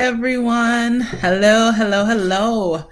everyone. Hello, hello, hello.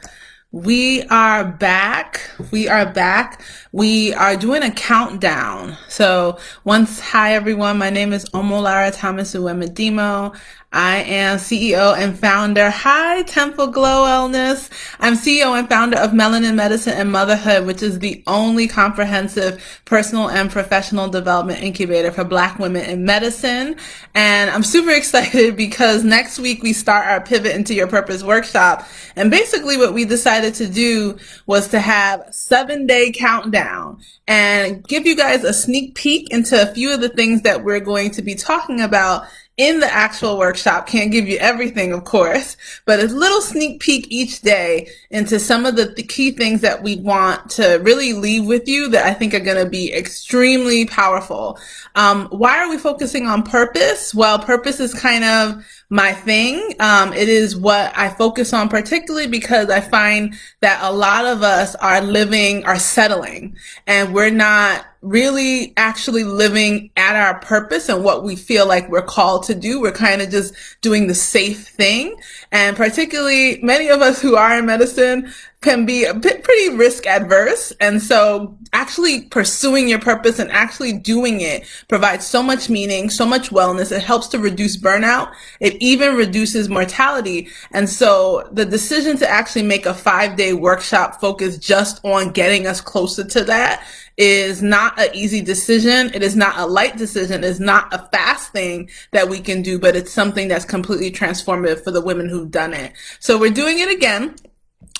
We are back. We are back. We are doing a countdown. Hi everyone. My name is Omolara Thomas Uwemedimo. I am CEO and founder. Hi, Temple Glow Wellness. I'm CEO and founder of Melanin Medicine and Motherhood, which is the only comprehensive personal and professional development incubator for Black women in medicine. And I'm super excited because next week we start our Pivot into Your Purpose workshop. And basically what we decided to do was to have a 7-day countdown and give you guys a sneak peek into a few of the things that we're going to be talking about in the actual workshop. Can't give you everything, of course, but a little sneak peek each day into some of the key things that we want to really leave with you that I think are going to be extremely powerful. Why are we focusing on purpose? Well, purpose is kind of my thing. It is what I focus on particularly because I find that a lot of us are settling, and we're not really actually living at our purpose and what we feel like we're called to do. We're kind of just doing the safe thing. And particularly many of us who are in medicine can be a bit pretty risk adverse. And so actually pursuing your purpose and actually doing it provides so much meaning, so much wellness. It helps to reduce burnout. It even reduces mortality. And so the decision to actually make a 5-day workshop focused just on getting us closer to that is not an easy decision. It is not a light decision. It is not a fast thing that we can do, but it's something that's completely transformative for the women who've done it. So we're doing it again.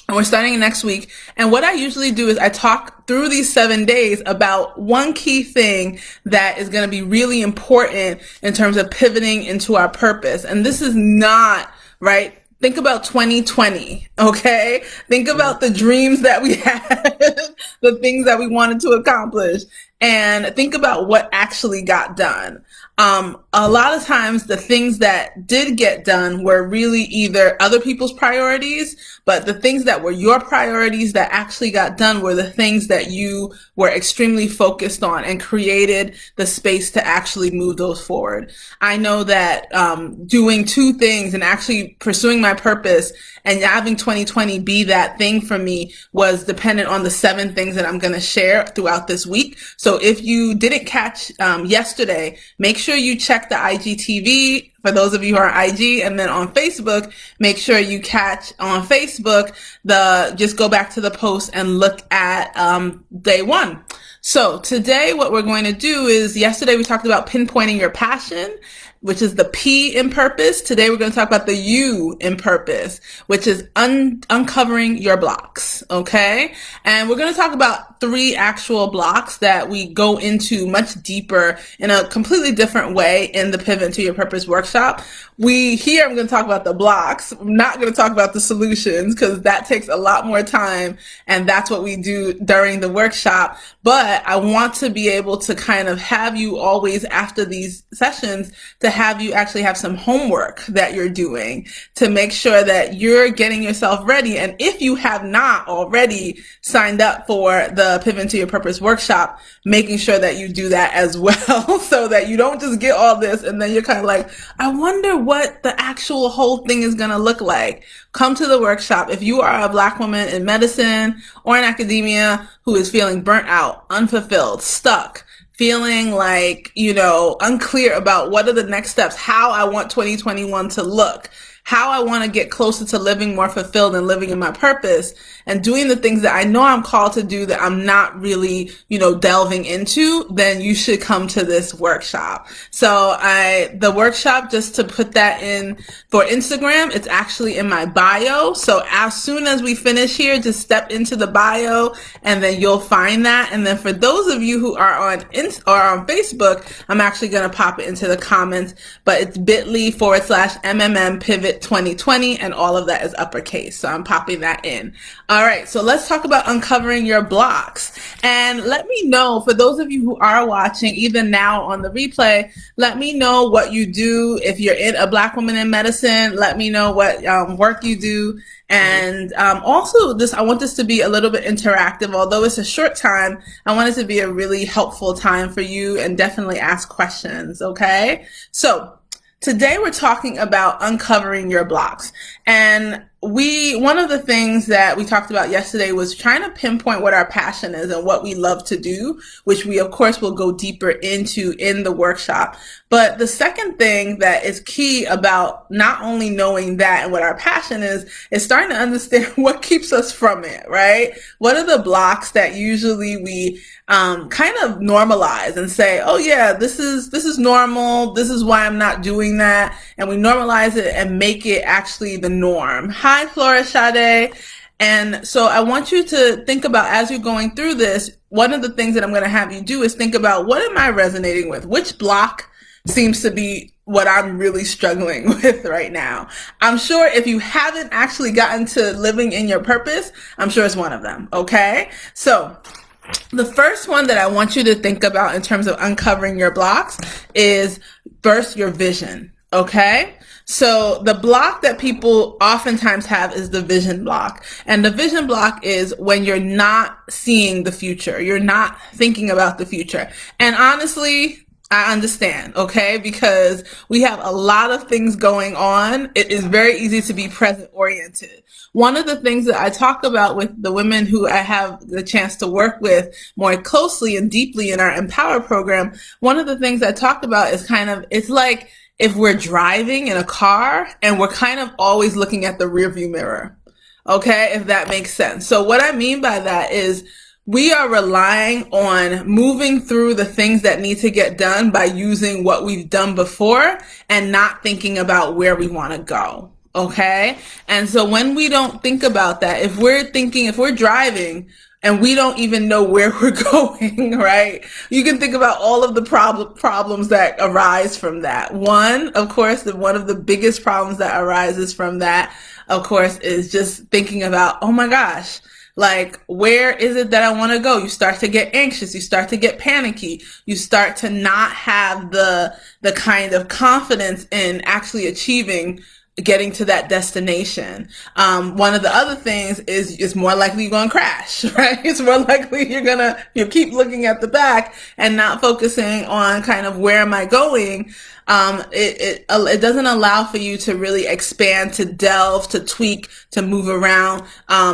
And we're starting next week. And what I usually do is I talk through these 7 days about one key thing that is going to be really important in terms of pivoting into our purpose. And this is not, right? Think about 2020, okay? Think about the dreams that we had, the things that we wanted to accomplish, and think about what actually got done. A lot of times the things that did get done were really either other people's priorities, but the things that were your priorities that actually got done were the things that you were extremely focused on and created the space to actually move those forward. I know that doing two things and actually pursuing my purpose and having 2020 be that thing for me was dependent on the 7 things that I'm going to share throughout this week. So if you didn't catch yesterday, make sure you check the IGTV for those of you who are on IG, and then on Facebook, make sure you catch on Facebook just go back to the post and look at day 1. So today what we're going to do is, yesterday we talked about pinpointing your passion, which is the P in purpose. Today we're going to talk about the U in purpose, which is uncovering your blocks, okay? And we're going to talk about 3 actual blocks that we go into much deeper in a completely different way in the Pivot to Your Purpose workshop. I'm going to talk about the blocks. I'm not going to talk about the solutions because that takes a lot more time, and that's what we do during the workshop. But I want to be able to kind of have you always, after these sessions, to have you actually have some homework that you're doing to make sure that you're getting yourself ready. And if you have not already signed up for the Pivot to Your Purpose workshop, making sure that you do that as well so that you don't just get all this and then you're kind of like, I wonder what the actual whole thing is going to look like. Come to the workshop. If you are a Black woman in medicine or in academia who is feeling burnt out, unfulfilled, stuck, feeling like, unclear about what are the next steps, how I want 2021 to look, how I want to get closer to living more fulfilled and living in my purpose and doing the things that I know I'm called to do that I'm not really, delving into, then you should come to this workshop. So the workshop, just to put that in for Instagram, it's actually in my bio. So as soon as we finish here, just step into the bio and then you'll find that. And then for those of you who are on Facebook, I'm actually going to pop it into the comments, but it's bit.ly/MMM Pivot 2020, and all of that is uppercase. So I'm popping that in. All right. So let's talk about uncovering your blocks. And let me know, for those of you who are watching, either now on the replay, let me know what you do. If you're a Black woman in medicine, let me know what work you do. And also I want this to be a little bit interactive. Although it's a short time, I want it to be a really helpful time for you, and definitely ask questions. Okay. So Today we're talking about uncovering your blocks. And one of the things that we talked about yesterday was trying to pinpoint what our passion is and what we love to do, which we of course will go deeper into in the workshop. But the second thing that is key about not only knowing that and what our passion is starting to understand what keeps us from it, right? What are the blocks that usually we kind of normalize and say, oh yeah, this is normal. This is why I'm not doing that. And we normalize it and make it actually the norm. Hi, Flora Sade. And so I want you to think about, as you're going through this, one of the things that I'm going to have you do is think about, what am I resonating with? Which block seems to be what I'm really struggling with right now? I'm sure if you haven't actually gotten to living in your purpose, I'm sure it's one of them. Okay. So the first one that I want you to think about in terms of uncovering your blocks is first your vision. Okay. So the block that people oftentimes have is the vision block. And the vision block is when you're not seeing the future. You're not thinking about the future. And honestly, I understand, okay? Because we have a lot of things going on. It is very easy to be present oriented. One of the things that I talk about with the women who I have the chance to work with more closely and deeply in our Empower program, one of the things I talk about is it's like if we're driving in a car and we're kind of always looking at the rearview mirror, okay? If that makes sense. So what I mean by that is we are relying on moving through the things that need to get done by using what we've done before and not thinking about where we want to go. Okay. And so when we don't think about that, if we're driving and we don't even know where we're going, right? You can think about all of the problems that arise from that. One of the biggest problems that arises from that, of course, is just thinking about, oh my gosh, like, where is it that I want to go? You start to get anxious. You start to get panicky. You start to not have the kind of confidence in actually getting to that destination. One of the other things is it's more likely you're going to crash, right? It's more likely you keep looking at the back and not focusing on kind of where am I going. It doesn't allow for you to really expand, to delve, to tweak, to move around,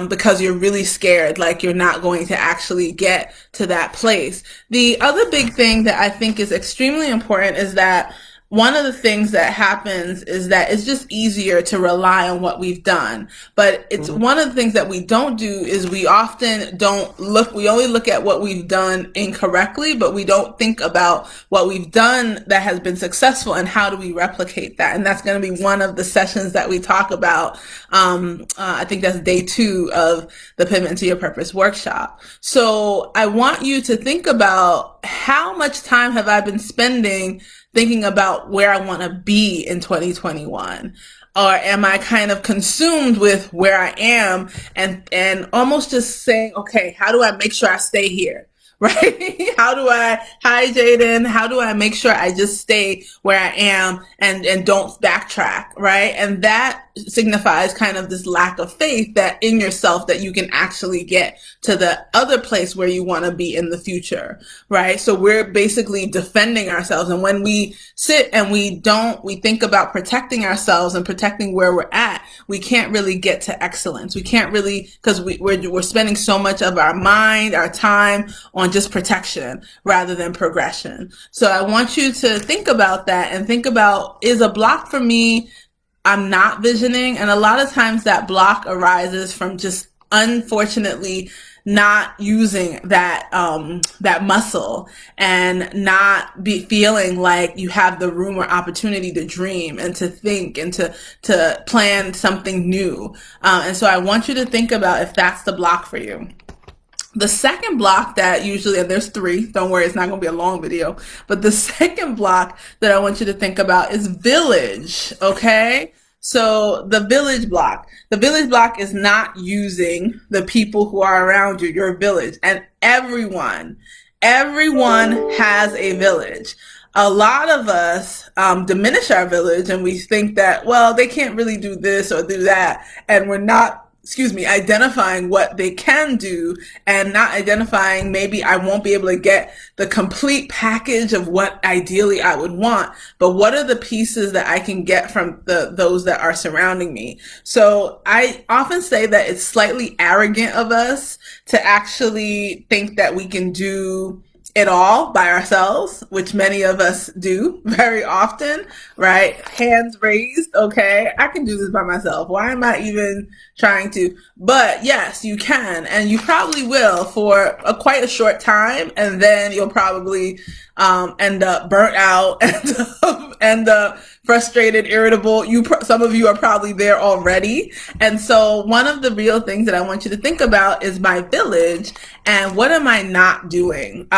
because you're really scared, like you're not going to actually get to that place. The other big thing that I think is extremely important is that one of the things that happens is that it's just easier to rely on what we've done. But it's one of the things that we don't do is we only look at what we've done incorrectly, but we don't think about what we've done that has been successful and how do we replicate that. And that's going to be one of the sessions that we talk about. I think that's day 2 of the Pivot into Your Purpose workshop. So I want you to think about, how much time have I been spending thinking about where I want to be in 2021? Or am I kind of consumed with where I am and almost just saying, okay, how do I make sure I stay here? Right? Hi Jaden, how do I make sure I just stay where I am and don't backtrack, right? And that signifies kind of this lack of faith that in yourself that you can actually get to the other place where you want to be in the future, right? So we're basically defending ourselves. And when we sit and we think about protecting ourselves and protecting where we're at, we can't really get to excellence. We can't really, because we're spending so much of our mind, our time on just protection rather than progression. So I want you to think about that and think about, is a block for me, I'm not visioning? And a lot of times that block arises from just unfortunately not using that muscle and not feeling like you have the room or opportunity to dream and to think and to plan something new. And so I want you to think about if that's the block for you. The second block that usually, and there's 3, don't worry, it's not going to be a long video, but the second block that I want you to think about is village, okay? So the village block is not using the people who are around you, your village, and everyone has a village. A lot of us diminish our village and we think that, well, they can't really do this or do that, and we're not excuse me, identifying what they can do and not identifying maybe I won't be able to get the complete package of what ideally I would want, but what are the pieces that I can get from those that are surrounding me? So I often say that it's slightly arrogant of us to actually think that we can do it all by ourselves, which many of us do very often, right? Hands raised. Okay. I can do this by myself. Why am I even trying to? But yes, you can, and you probably will for quite a short time. And then you'll probably, end up burnt out, end up frustrated, irritable. Some of you are probably there already. And so one of the real things that I want you to think about is my village and what am I not doing?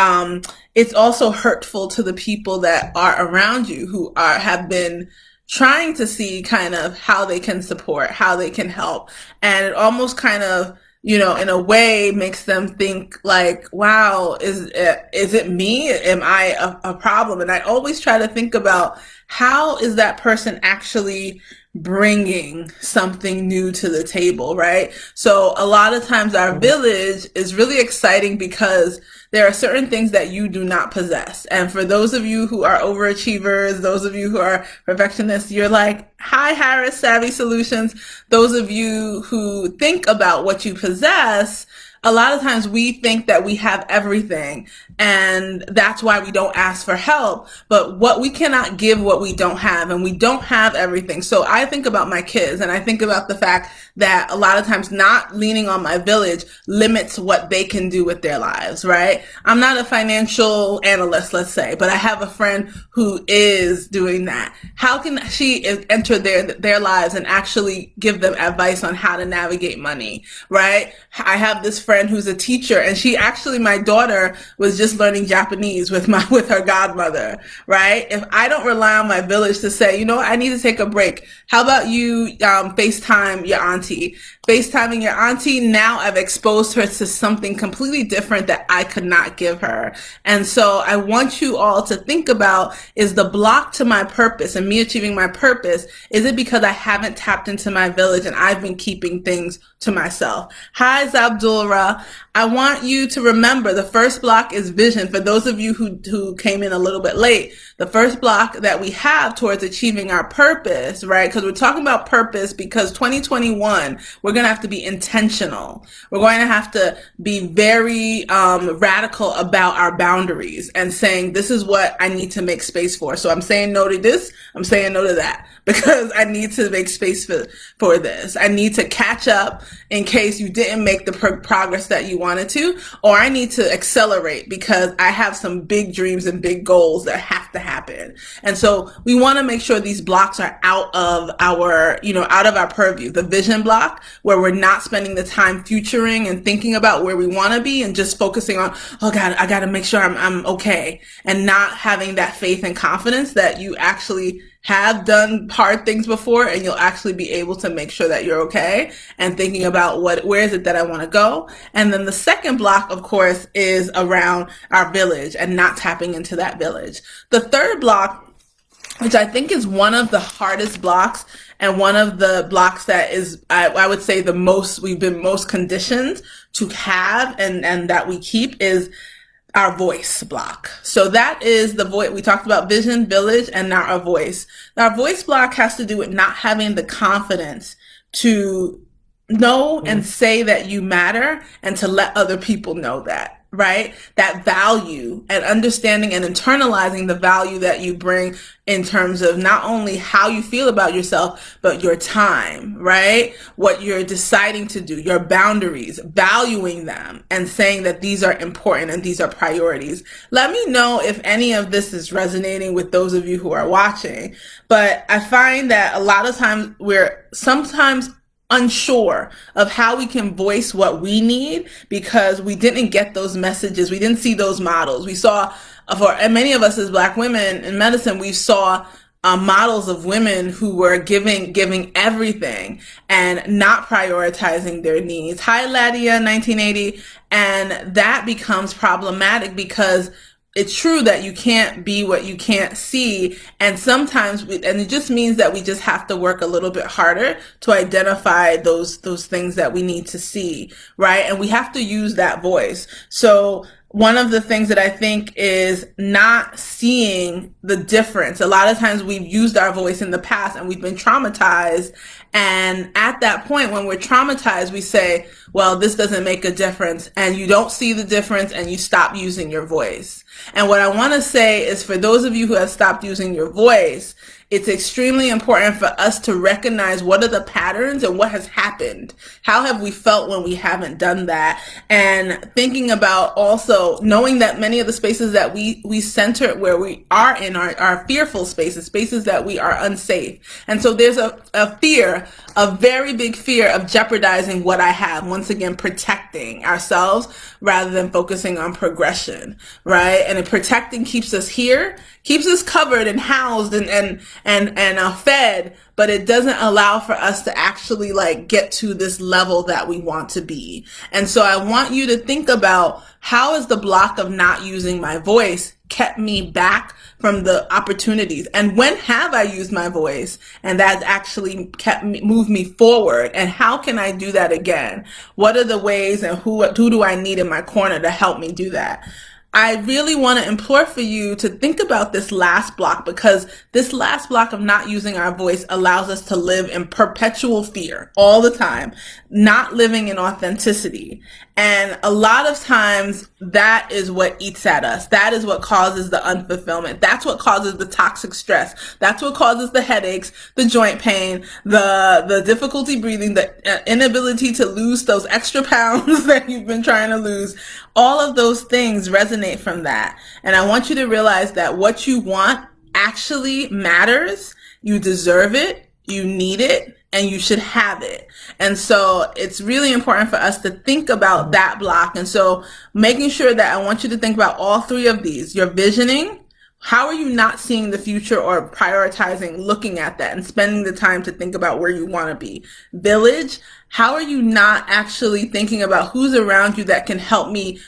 It's also hurtful to the people that are around you who have been trying to see kind of how they can support, how they can help. And it almost kind of, in a way makes them think like, wow, is it me? Am I a problem? And I always try to think about how is that person actually bringing something new to the table, right? So a lot of times our village is really exciting because there are certain things that you do not possess. And for those of you who are overachievers, those of you who are perfectionists, you're like, hi, Harris, Savvy Solutions. Those of you who think about what you possess, a lot of times we think that we have everything, and that's why we don't ask for help. But what we cannot give what we don't have, and we don't have everything. So I think about my kids, and I think about the fact that a lot of times not leaning on my village limits what they can do with their lives, right? I'm not a financial analyst, let's say, but I have a friend who is doing that. How can she enter their lives and actually give them advice on how to navigate money, right? I have this friend who's a teacher, and my daughter was just learning Japanese with her godmother, right? If I don't rely on my village to say, I need to take a break. How about you FaceTime your auntie? FaceTiming your auntie, now I've exposed her to something completely different that I could not give her. And so I want you all to think about, is the block to my purpose and me achieving my purpose, is it because I haven't tapped into my village and I've been keeping things to myself? Hi, Zabdulra. I want you to remember the first block is vision. For those of you who came in a little bit late, the first block that we have towards achieving our purpose, right? Because we're talking about purpose because 2021, we're going to have to be intentional. We're going to have to be very radical about our boundaries and saying, this is what I need to make space for. So I'm saying no to this. I'm saying no to that because I need to make space for this. I need to catch up in case you didn't make the progress that you wanted to, or I need to accelerate because I have some big dreams and big goals that have to happen. And so we want to make sure these blocks are out of our purview. The vision block, where we're not spending the time futuring and thinking about where we want to be and just focusing on, oh God, I got to make sure I'm okay, and not having that faith and confidence that you actually have done hard things before and you'll actually be able to make sure that you're okay, and thinking about where is it that I want to go. And then the second block, of course, is around our village and not tapping into that village. The third block, which I think is one of the hardest blocks and one of the blocks that is, I would say we've been most conditioned to have and that we keep, is our voice block. So that is the voice. We talked about vision, village, and now our voice. Now, our voice block has to do with not having the confidence to know and say that you matter and to let other people know that. Right? That value, and understanding and internalizing the value that you bring in terms of not only how you feel about yourself, but your time, right? What you're deciding to do, your boundaries, valuing them and saying that these are important and these are priorities. Let me know if any of this is resonating with those of you who are watching. But I find that a lot of times we're sometimes unsure of how we can voice what we need because we didn't get those messages. We didn't see those models. We saw, for many of us as Black women in medicine, we saw models of women who were giving everything and not prioritizing their needs. Hi, Ladia, 1980. And that becomes problematic because it's true that you can't be what you can't see. And sometimes and it just means that we just have to work a little bit harder to identify those things that we need to see, right? And we have to use that voice. So one of the things that I think is not seeing the difference. A lot of times we've used our voice in the past and we've been traumatized. And at that point, when we're traumatized, we say, well, this doesn't make a difference. And you don't see the difference and you stop using your voice. And what I want to say is, for those of you who have stopped using your voice, it's extremely important for us to recognize what are the patterns and what has happened. How have we felt when we haven't done that? And thinking about also knowing that many of the spaces that we center where we are in are fearful spaces, spaces that we are unsafe. And so there's a fear, a very big fear of jeopardizing what I have. Once again, protecting ourselves rather than focusing on progression, right? And protecting keeps us here, keeps us covered and housed and fed, but it doesn't allow for us to actually get to this level that we want to be. And so I want you to think about, how is the block of not using my voice kept me back from the opportunities? And when have I used my voice and that's actually moved me forward? And how can I do that again? What are the ways, and who do I need in my corner to help me do that? I really want to implore for you to think about this last block, because this last block of not using our voice allows us to live in perpetual fear all the time, not living in authenticity. And a lot of times that is what eats at us. That is what causes the unfulfillment. That's what causes the toxic stress. That's what causes the headaches, the joint pain, the difficulty breathing, the inability to lose those extra pounds that you've been trying to lose. All of those things resonate from that. And I want you to realize that what you want actually matters. You deserve it. You need it. And you should have it. And so it's really important for us to think about that block. And so making sure that, I want you to think about all three of these. Your visioning. How are you not seeing the future or prioritizing looking at that and spending the time to think about where you want to be? Village. How are you not actually thinking about who's around you that can help me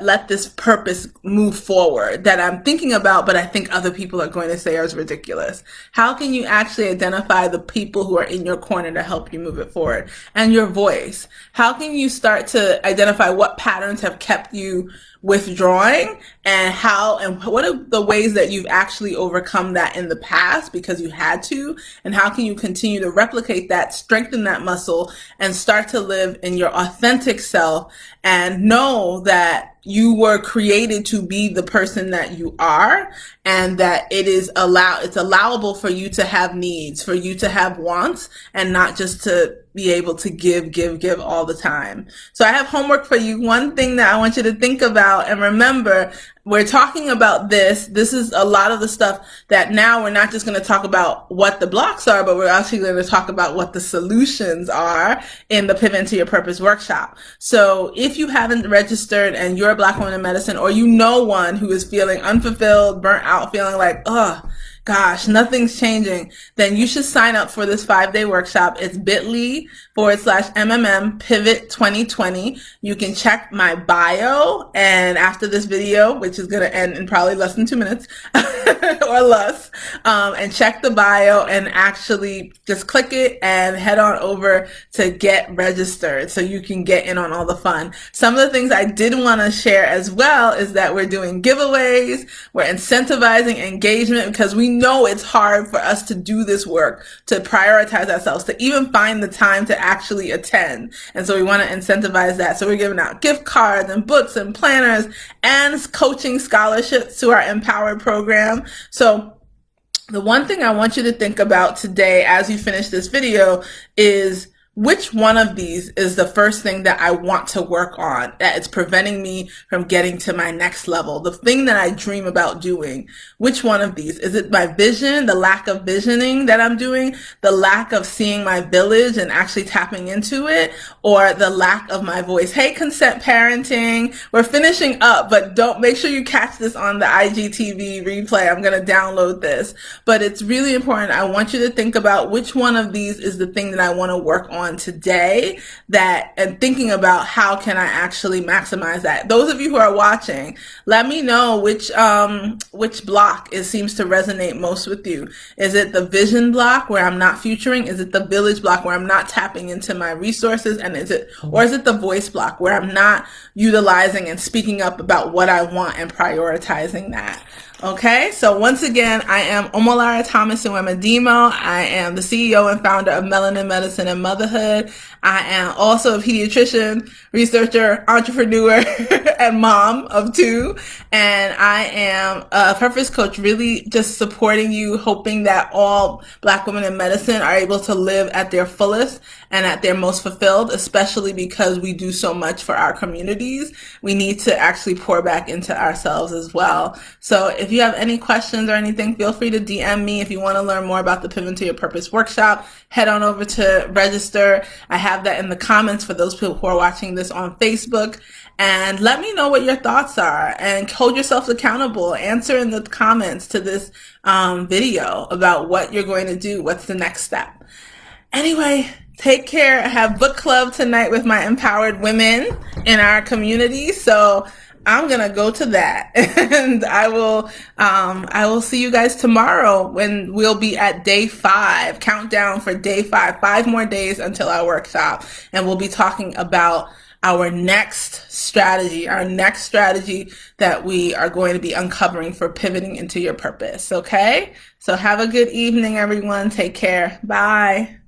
let this purpose move forward that I'm thinking about, but I think other people are going to say is ridiculous? How can you actually identify the people who are in your corner to help you move it forward? And your voice. How can you start to identify what patterns have kept you withdrawing, and what are the ways that you've actually overcome that in the past because you had to, and how can you continue to replicate that, strengthen that muscle, and start to live in your authentic self and know that you were created to be the person that you are, and that it's allowable for you to have needs, for you to have wants, and not just to be able to give all the time. So I have homework for you. One thing that I want you to think about and remember, we're talking about this. This is a lot of the stuff that now we're not just going to talk about what the blocks are, but we're actually going to talk about what the solutions are in the Pivot into Your Purpose workshop. So if you haven't registered and you're a Black woman in medicine, or you know one who is feeling unfulfilled, burnt out, feeling like, gosh, nothing's changing, then you should sign up for this 5-day workshop. It's bit.ly/MMM Pivot 2020. You can check my bio, and after this video, which is going to end in probably less than 2 minutes or less, and check the bio and actually just click it and head on over to get registered so you can get in on all the fun. Some of the things I did want to share as well is that we're doing giveaways, we're incentivizing engagement, because we know it's hard for us to do this work, to prioritize ourselves, to even find the time to actually attend. And so we want to incentivize that. So we're giving out gift cards and books and planners and coaching scholarships to our Empowered program. So the one thing I want you to think about today as you finish this video is, which one of these is the first thing that I want to work on that is preventing me from getting to my next level? The thing that I dream about doing, which one of these? Is it my vision, the lack of visioning that I'm doing, the lack of seeing my village and actually tapping into it, or the lack of my voice? Hey, consent parenting, we're finishing up, but make sure you catch this on the IGTV replay. I'm going to download this, but it's really important. I want you to think about which one of these is the thing that I want to work on on today and thinking about how can I actually maximize that. Those of you who are watching, let me know which block seems to resonate most with you. Is it the vision block where I'm not futuring? Is it the village block where I'm not tapping into my resources? And is it the voice block where I'm not utilizing and speaking up about what I want and prioritizing that? Okay, so once again, I am Omolara Thomas Nwemedimo. I am the CEO and founder of Melanin Medicine and Motherhood. I am also a pediatrician, researcher, entrepreneur, and mom of two. And I am a purpose coach, really just supporting you, hoping that all Black women in medicine are able to live at their fullest and at their most fulfilled, especially because we do so much for our communities. We need to actually pour back into ourselves as well. So if you have any questions or anything, feel free to DM me. If you want to learn more about the Pivot to Your Purpose workshop, head on over to register. I have that in the comments for those people who are watching this on Facebook. And let me know what your thoughts are and hold yourself accountable. Answer in the comments to this video about what you're going to do. What's the next step? Anyway, take care. I have book club tonight with my empowered women in our community. So I'm going to go to that, and I will see you guys tomorrow when we'll be at day 5, countdown for day 5, 5 more days until our workshop. And we'll be talking about our next strategy that we are going to be uncovering for pivoting into your purpose. Okay. So have a good evening, everyone. Take care. Bye.